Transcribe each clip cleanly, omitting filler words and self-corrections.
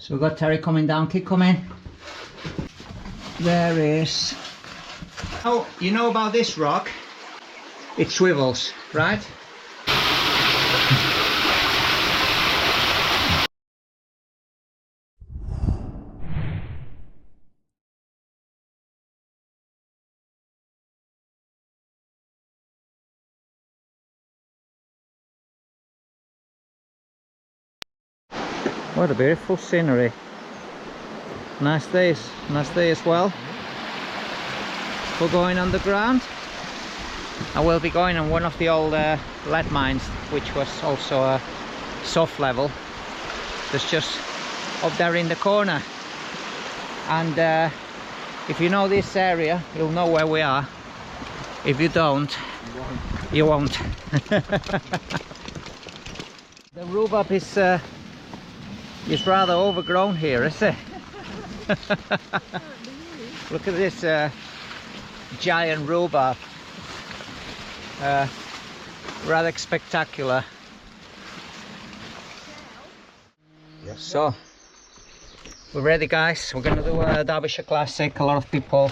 So we've got Terry coming down, keep coming. There is. Oh, you know about this rock? It swivels, right? What a beautiful scenery. Nice day as well. We're going underground. I will be going on one of the old lead mines, which was also a soft level. It's just up there in the corner. And if you know this area, you'll know where we are. If you don't, you won't. The rhubarb is rather overgrown here, is it? Look at this giant rhubarb. Rather spectacular. Yes. So we're ready, guys. We're gonna do a Derbyshire classic. A lot of people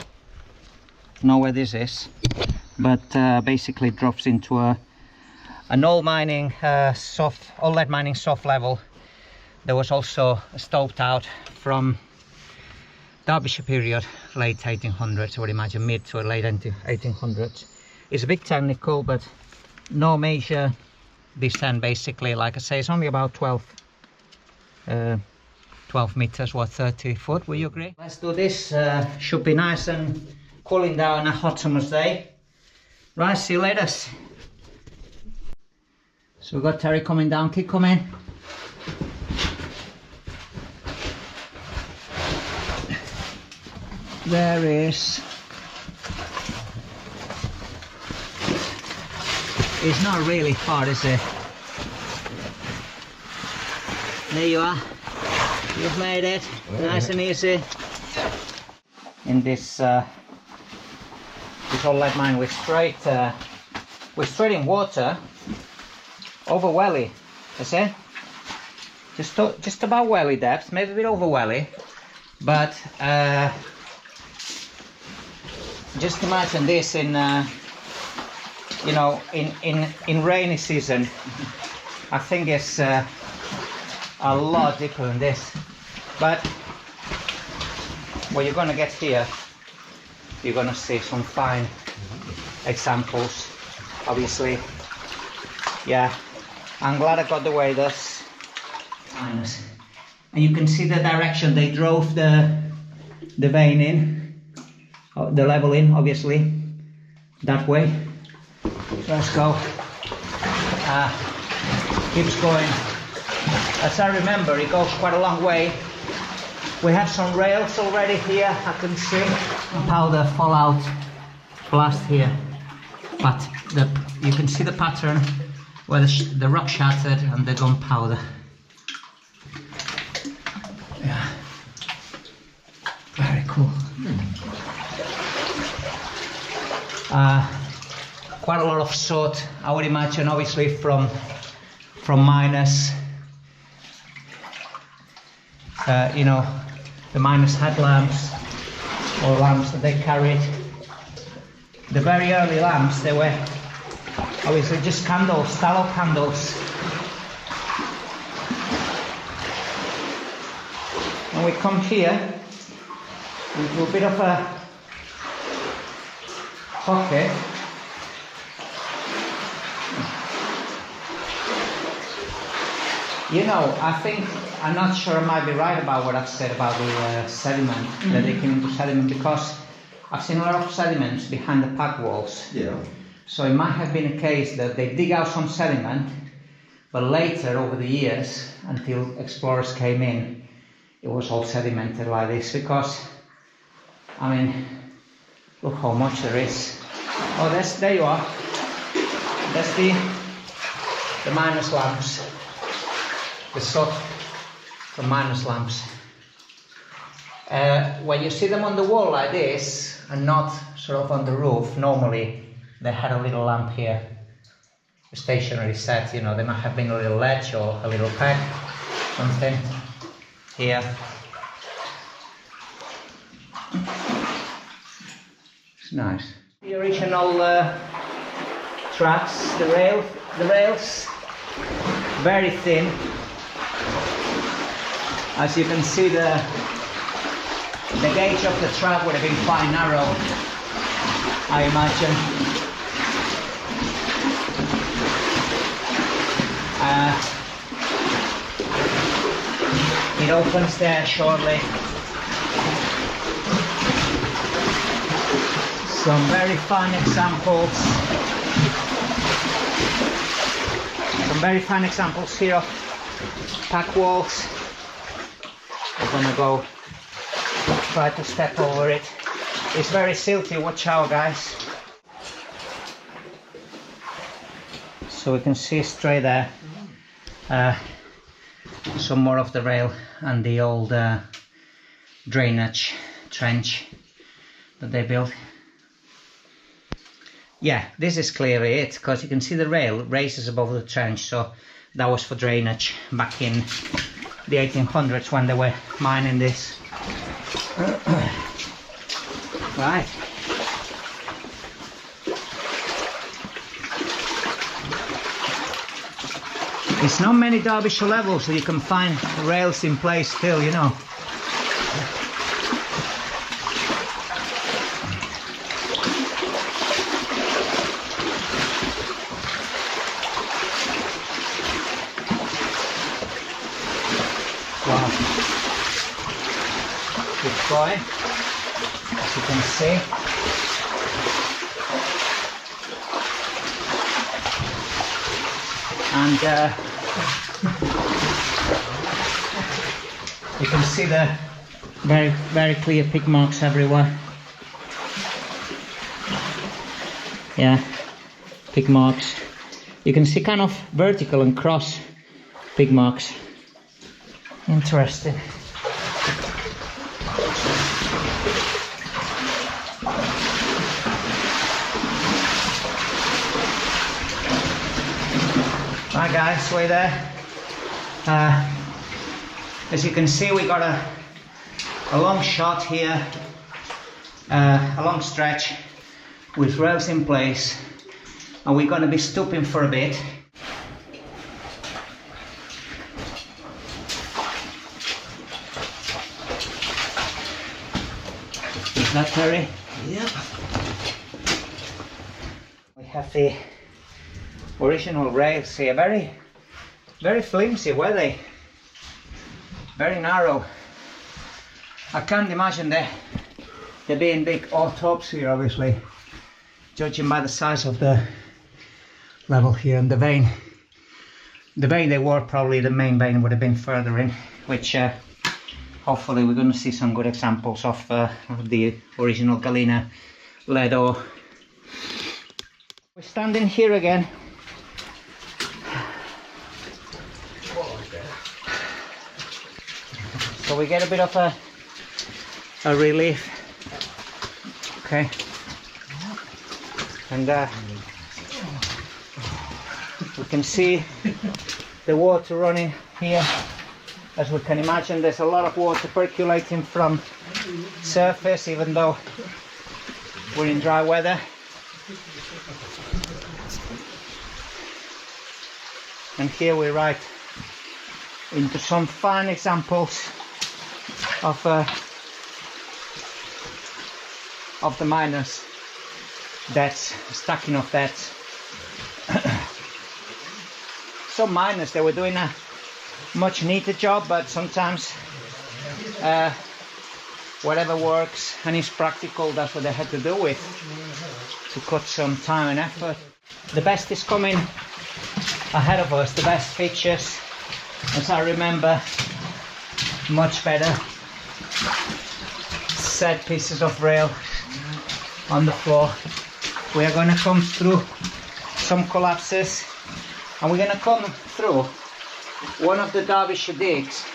know where this is, but basically it drops into an old mining old lead mining soft level. There was also stoped out from Derbyshire period, late 1800s, I would imagine mid to late 1800s. It's a bit technical, but no major descent basically. Like I say, it's only about 12 meters, what, 30 foot, will you agree? Let's do this. Should be nice and cooling down on a hot summer's day. Right, see you later. So we've got Terry coming down, keep coming. There is. It's not really hard, is it? There you are. You've made it. Nice and easy. In this old lead mine, we're straight in water over welly. Is it? Just about welly depth, maybe a bit over welly, but. Just imagine this in, you know, in rainy season. I think it's a lot deeper than this. But what you're gonna get here, you're gonna see some fine examples. Obviously, yeah. I'm glad I got the waders. And you can see the direction they drove the vein in. The level in, obviously, that way. So let's go. Keeps going. As I remember, it goes quite a long way. We have some rails already here. I can see powder fallout blast here, but you can see the pattern where the rock shattered and the gunpowder. Yeah, very cool. Quite a lot of soot, I would imagine, obviously from miners. You know, the miners had lamps or lamps that they carried. The very early lamps, they were obviously just candles, tallow candles. When we come here, we do a bit of a pocket. You know, I'm not sure I might be right about what I've said about the sediment, that they came into sediment, because I've seen a lot of sediments behind the pack walls. Yeah. So it might have been a case that they dig out some sediment, but later, over the years, until explorers came in, it was all sedimented like this, because, I mean, look how much there is. Oh, there you are. That's the miners' lamps. The soot from miners' lamps. When you see them on the wall like this, and not sort of on the roof, normally they had a little lamp here, a stationary set, you know, there might have been a little ledge or a little peg, something. here. It's nice. The original tracks, the rails, very thin. As you can see, the gauge of the track would have been quite narrow, I imagine. It opens there shortly. Some very fine examples. Some very fine examples here of pack walls. We're gonna go try to step over it. It's very silty, watch out guys. So we can see straight there some more of the rail and the old drainage trench that they built. Yeah, this is clearly it, because you can see the rail raises above the trench, so that was for drainage back in the 1800s when they were mining this. Right. It's not many Derbyshire levels that you can find rails in place still, you know. Wow. Good try, as you can see. And you can see the very clear pick marks everywhere. Yeah, pick marks. You can see kind of vertical and cross pick marks. Interesting. Right guys, way there. As you can see, we got a long shot here, a long stretch with rails in place, and we're going to be stooping for a bit. Is that Terry? Yep. We have the original rails here, very flimsy, were they? Very narrow. I can't imagine there being big tops here, obviously, judging by the size of the level here and the vein. The vein they were, probably the main vein would have been further in, which hopefully we're going to see some good examples of the original Galena lead ore. We're standing here again. So we get a bit of a relief. Okay. And we can see the water running here. As we can imagine, there's a lot of water percolating from surface, even though we're in dry weather. And here we're right into some fine examples of the miners' debts, stacking of debts. Some miners, they were doing a much neater job, but sometimes whatever works and is practical, that's what they had to do with to cut some time and effort. The best is coming ahead of us, the best features, as I remember, much better set pieces of rail on the floor. We are going to come through some collapses, and we're going to come through one of the Derbyshire digs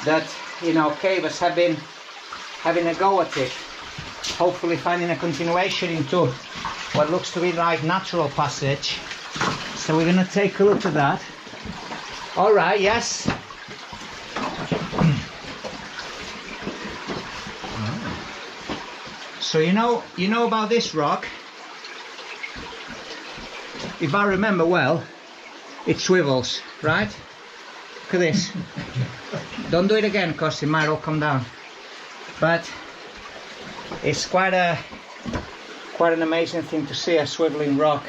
that, you know, cavers have been having a go at it, hopefully finding a continuation into what looks to be like natural passage. So we're going to take a look at that. All right, yes. So you know about this rock. If I remember well, it swivels, right? Look at this. Don't do it again because it might all come down. But it's quite an amazing thing to see, a swiveling rock.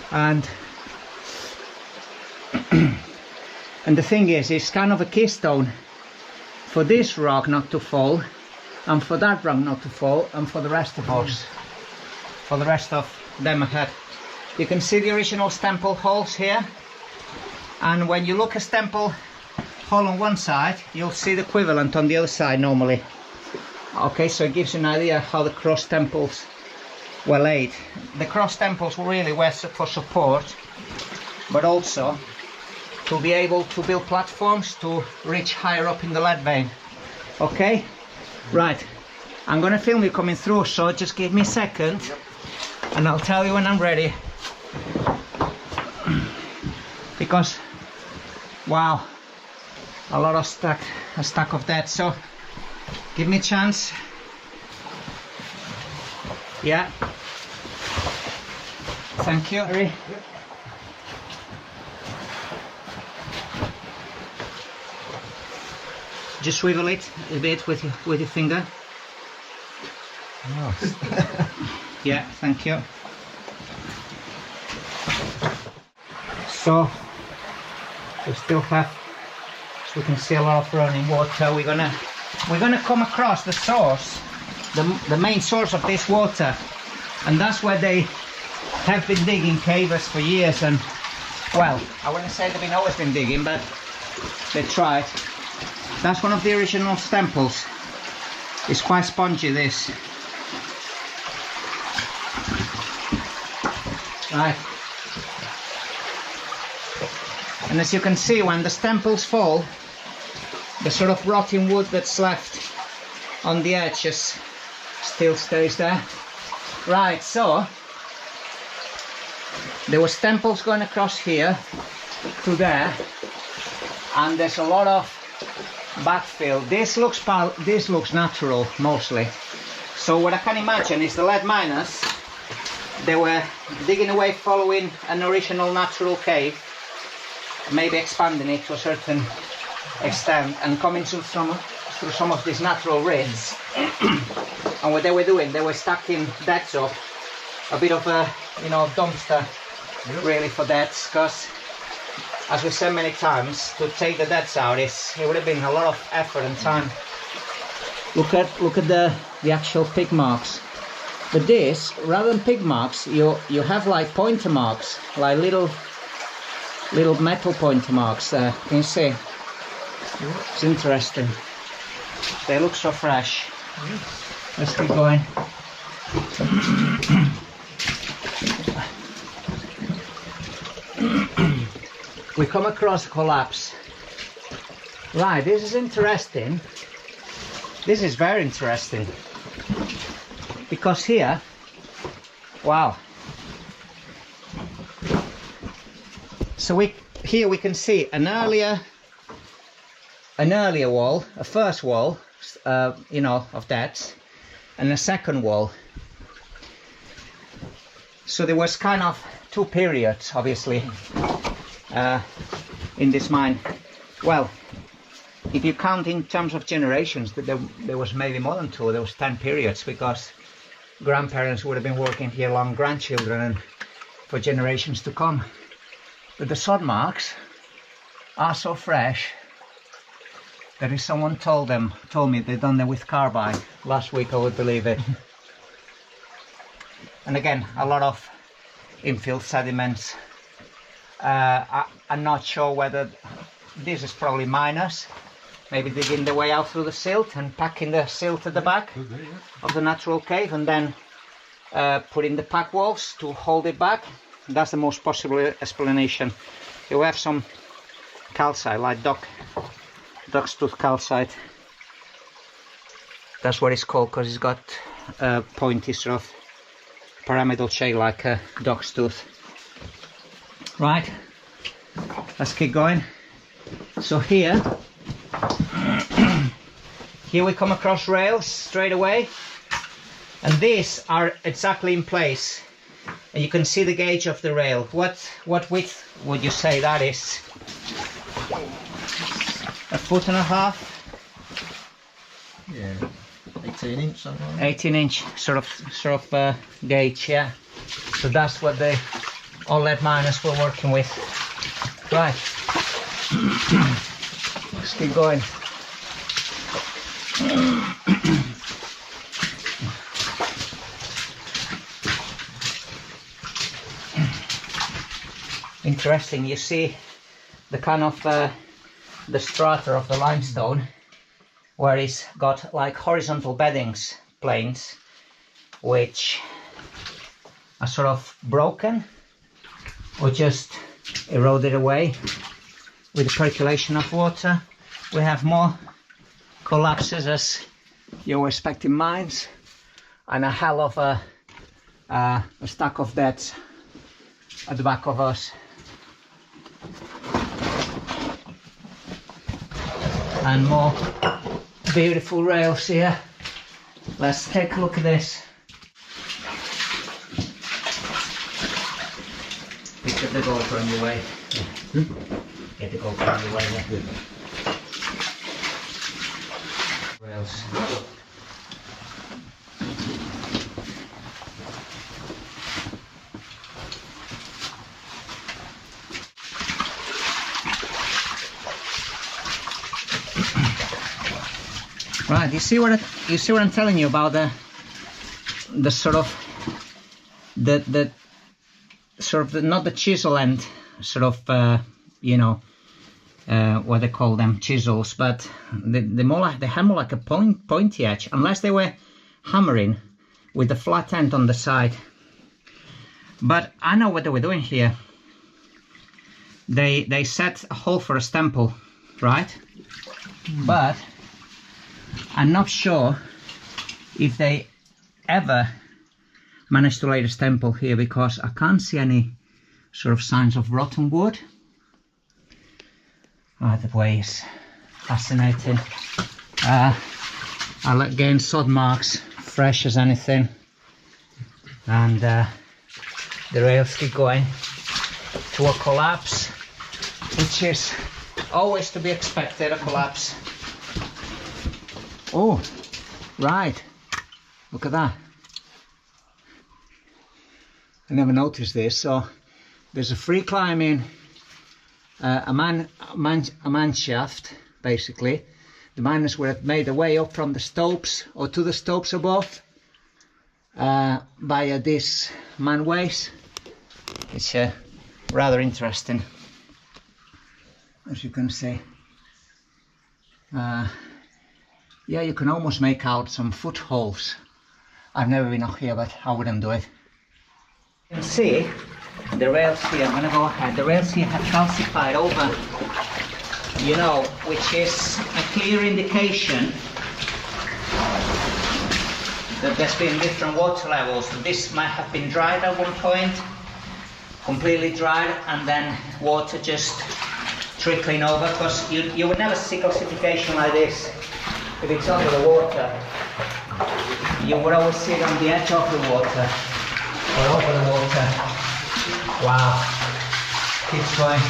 And and the thing is, it's kind of a keystone for this rock not to fall, and for that rock not to fall, and for the rest of us, for the rest of them ahead. You can see the original stemple holes here, and when you look a stemple hole on one side, you'll see the equivalent on the other side normally. Okay, so it gives you an idea how the cross temples were laid. The cross temples really were for support, but also to be able to build platforms to reach higher up in the lead vein. Okay, right, I'm gonna film you coming through, so just give me a second and I'll tell you when I'm ready. Because wow, a lot of stack of that, so give me a chance. Yeah, thank you. Yep. Just swivel it a bit with your finger. Nice. Yeah, thank you. So we still have, as we can see, a lot of running water. We're gonna come across the source, the main source of this water, and that's where they have been digging caves for years. And well, I wouldn't say they've always been digging, but they tried. That's one of the original stemples. It's quite spongy, this. Right. And as you can see, when the stemples fall, the sort of rotting wood that's left on the edges still stays there. Right, so there were stemples going across here to there, and there's a lot of backfill. This looks natural mostly. So what I can imagine is the lead miners, they were digging away following an original natural cave, maybe expanding it to a certain extent and coming through some of these natural rifts. And what they were doing, they were stacking deads up, a bit of a dumpster really for deads, because as we said many times, to take the deads out, it would have been a lot of effort and time. Look at the actual pig marks. But this, rather than pig marks, you have like pointer marks, like little metal pointer marks there. Can you see? It's interesting. They look so fresh. Let's keep going. We come across a collapse. Right, this is interesting. This is very interesting. Because here, wow. So here we can see an earlier wall, a first wall, of that, and a second wall. So there was kind of two periods, obviously, in this mine. Well, if you count in terms of generations, there was maybe more than two. There was 10 periods, because grandparents would have been working here along grandchildren and for generations to come. But the sod marks are so fresh that if someone told me they'd done them with carbide last week, I would believe it. And again, a lot of infill sediments. I'm not sure whether this is probably miners, maybe digging their way out through the silt and packing the silt at the back of the natural cave, and then putting the pack walls to hold it back. That's the most possible explanation. You have some calcite, like duck's tooth calcite. That's what it's called, because it's got a pointy sort of pyramidal shape like a duck's tooth. Right, let's keep going. So here here we come across rails straight away, and these are exactly in place, and you can see the gauge of the rail. What width would you say that is? 1.5 foot? Yeah, 18 inch something like that. 18 inch sort of gauge, yeah. So that's what the OLED miners were working with. Right. Let's keep going. Interesting, you see the kind of the strata of the limestone, where it's got like horizontal beddings, planes, which are sort of broken or just eroded away with the percolation of water. We have more collapses, as you were expecting, mines, and a hell of a stack of deads at the back of us. And more beautiful rails here. Let's take a look at this. Get the GoPro on your way. Yeah. Get the GoPro on your way. Yeah. Rails. Right, you see what I'm telling you about the sort of the sort of not the chisel end, sort of you know, what they call them, chisels, but they more like, they have more like a pointy edge, unless they were hammering with the flat end on the side. But I know what they were doing here. They set a hole for a stemple, right? But I'm not sure if they ever managed to lay the stemple here, because I can't see any sort of signs of rotten wood. Right, the way is fascinating. I'll again sod marks, fresh as anything, and the rails keep going to a collapse, which is always to be expected, a collapse. Oh, right, look at that. I never noticed this. So there's a free climbing, a man shaft, basically. The miners would have made their way up from the stopes or to the stopes above via this manways. It's rather interesting, as you can see. Yeah, you can almost make out some footholds. I've never been up here, but I wouldn't do it. You can see the rails here. I'm gonna go ahead. The rails here have calcified over, you know, which is a clear indication that there's been different water levels. This might have been dried at one point, completely dried, and then water just trickling over, because you would never see calcification like this if it's under the water. You would always see it on the edge of the water or over the water. Wow, keeps going.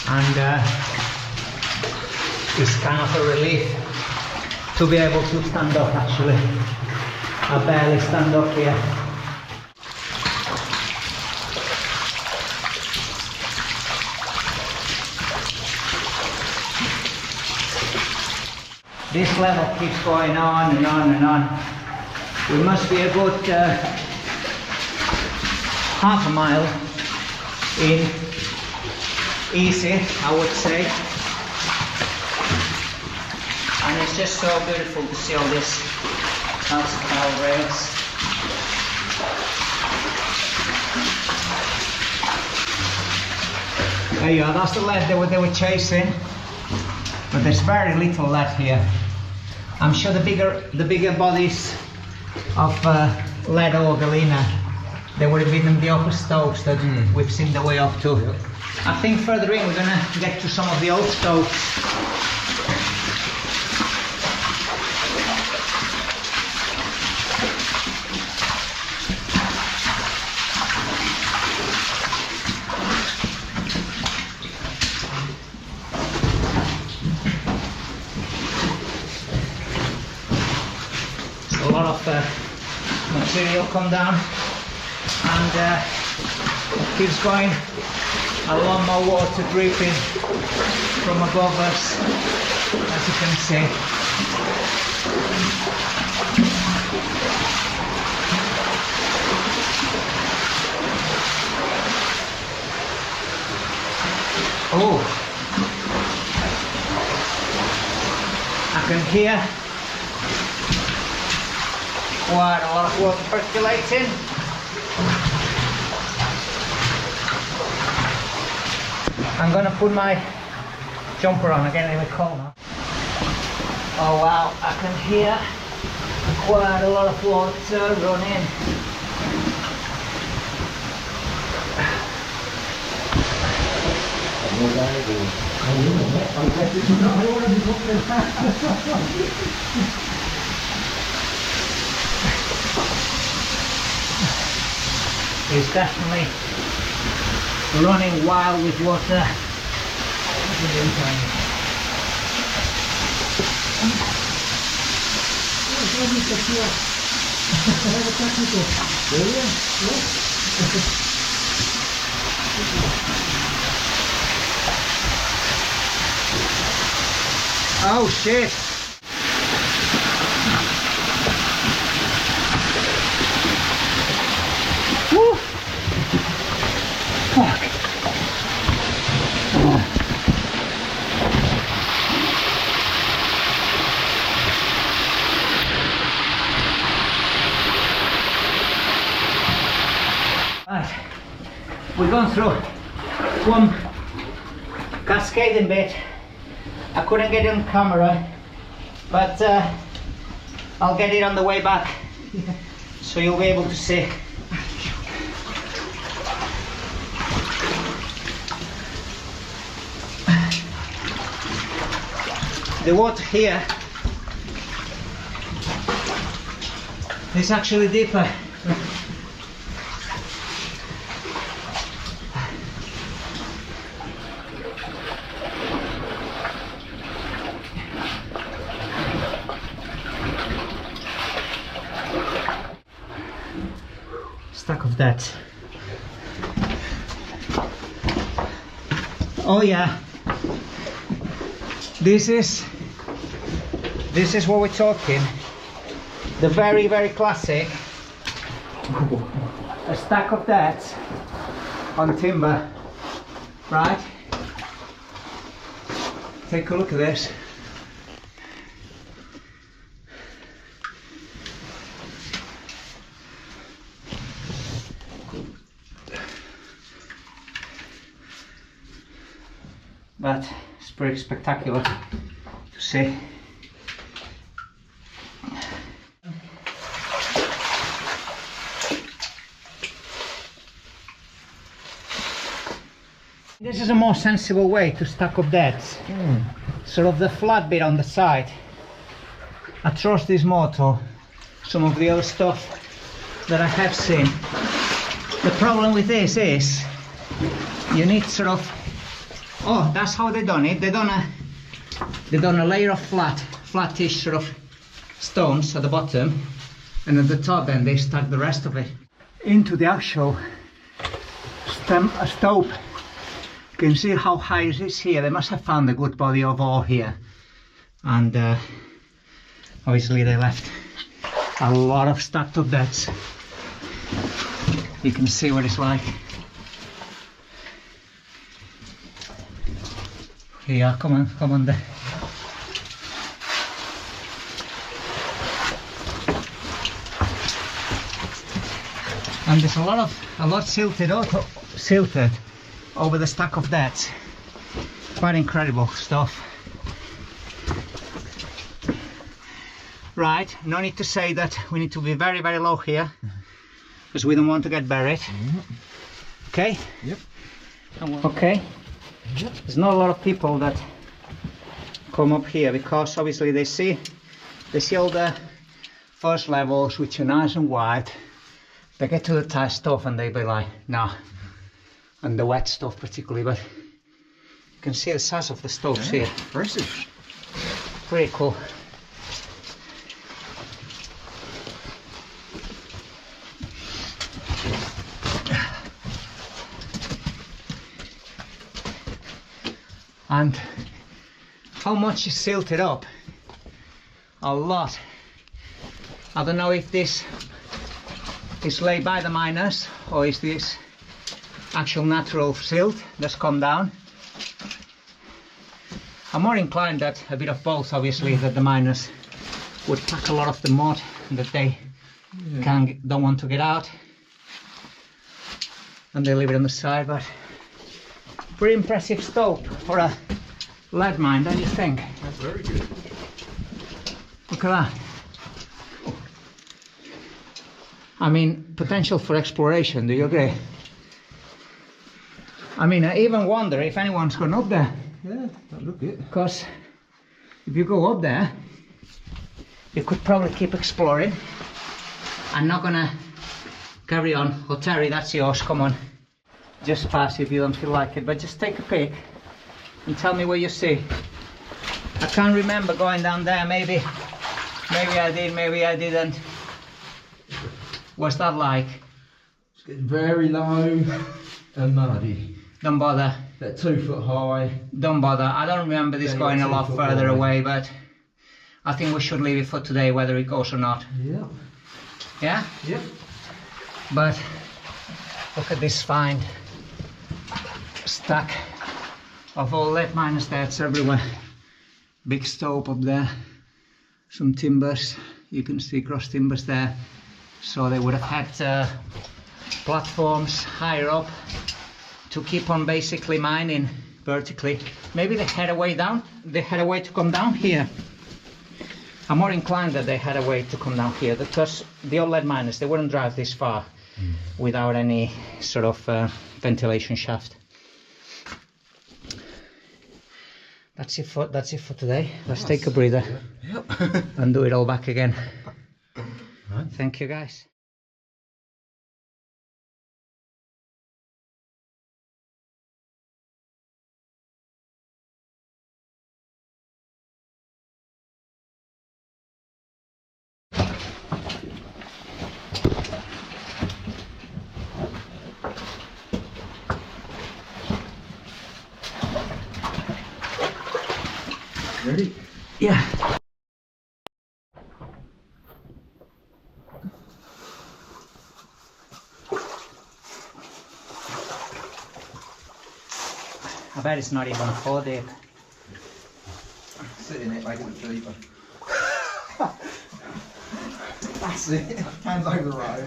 And it's kind of a relief to be able to stand up, actually. I barely stand up here. This level keeps going on and on and on. We must be a good half a mile in, easy, I would say. And it's just so beautiful to see all this calcified rails. There you are, that's the lead they were chasing. But there's very little lead here. I'm sure the bigger bodies of lead or galena They would have been the upper stopes that we've seen the way up to. I think further in we're gonna get to some of the old stopes. A lot of material come down, and it keeps going. A lot more water dripping from above us, as you can see. Oh, I can hear quite a lot of water percolating. I'm gonna put my jumper on again, in the corner. Oh wow, I can hear quite a lot of water running. It's definitely running wild with water. Oh shit! Woo! Fuck! Right, we've gone through one cascading bit. I couldn't get it on camera, but I'll get it on the way back, so you'll be able to see. The water here is actually deeper. Stack of that. Oh yeah, this is what we're talking. The very, very classic. A stack of that on timber, right? Take a look at this. But it's pretty spectacular to see. This is a more sensible way to stack up that. Sort of the flat bit on the side. I trust this more to some of the other stuff that I have seen. The problem with this is you need sort of, oh, that's how they done it. They done a layer of flattish sort of stones at the bottom, and at the top then they stack the rest of it into the actual stope. You can see how high it is here. They must have found a good body of ore here, and obviously they left a lot of stacked up beds. You can see what it's like. Yeah, come on there. And there's a lot silted over the stack of that. Quite incredible stuff. Right, no need to say that we need to be very, very low here. because we don't want to get buried. Okay? Yep. Okay. Yep. There's not a lot of people that come up here because obviously they see all the first levels which are nice and wide. They get to the tight stuff and they be like, nah. And the wet stuff particularly, but you can see the size of the stopes here. Impressive. Pretty cool. And how much is silted up? A lot. I don't know if this is laid by the miners or is this actual natural silt that's come down. I'm more inclined that a bit of both, obviously, that the miners would pack a lot of the mud that they don't want to get out and they leave it on the side, but pretty impressive stope for a lead mine, don't you think? That's very good. Look at that. I mean, potential for exploration, do you agree? I mean, I even wonder if anyone's gone up there. Yeah, that look it. Because if you go up there, you could probably keep exploring. I'm not gonna carry on. Oh, Terry, that's yours, come on. Just pass if you don't feel like it, but just take a peek and tell me what you see. I can't remember going down there, maybe I did, maybe I didn't. What's that like? It's getting very low and muddy. Don't bother. They're 2 foot high. Don't bother. I don't remember this going a lot further away, but I think we should leave it for today, whether it goes or not. Yeah. Yeah? Yep. But look at this find. Stack of all lead miners there, it's everywhere. Big stope up there. Some timbers. You can see cross timbers there. So they would have had platforms higher up to keep on basically mining vertically. Maybe they had a way down. They had a way to come down here. I'm more inclined that they had a way to come down here because the old lead miners, they wouldn't drive this far without any sort of ventilation shaft. That's it for today. Let's take a breather and do it all back again. Right. Thank you, guys. Ready? Yeah. I bet it's not even 4 deep. Sit in it, make it deeper. That's it. Hands over the road.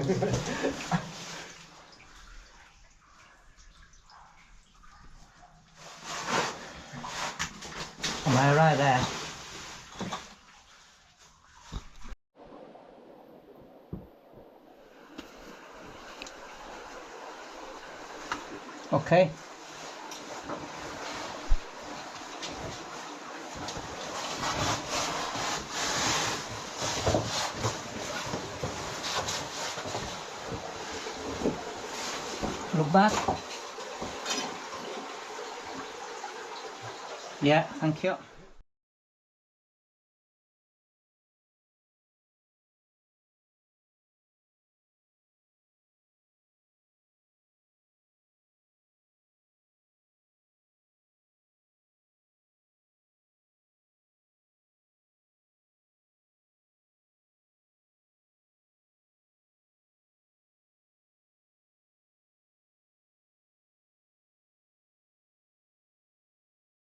Am I right there? Okay. Look back. Yeah, thank you.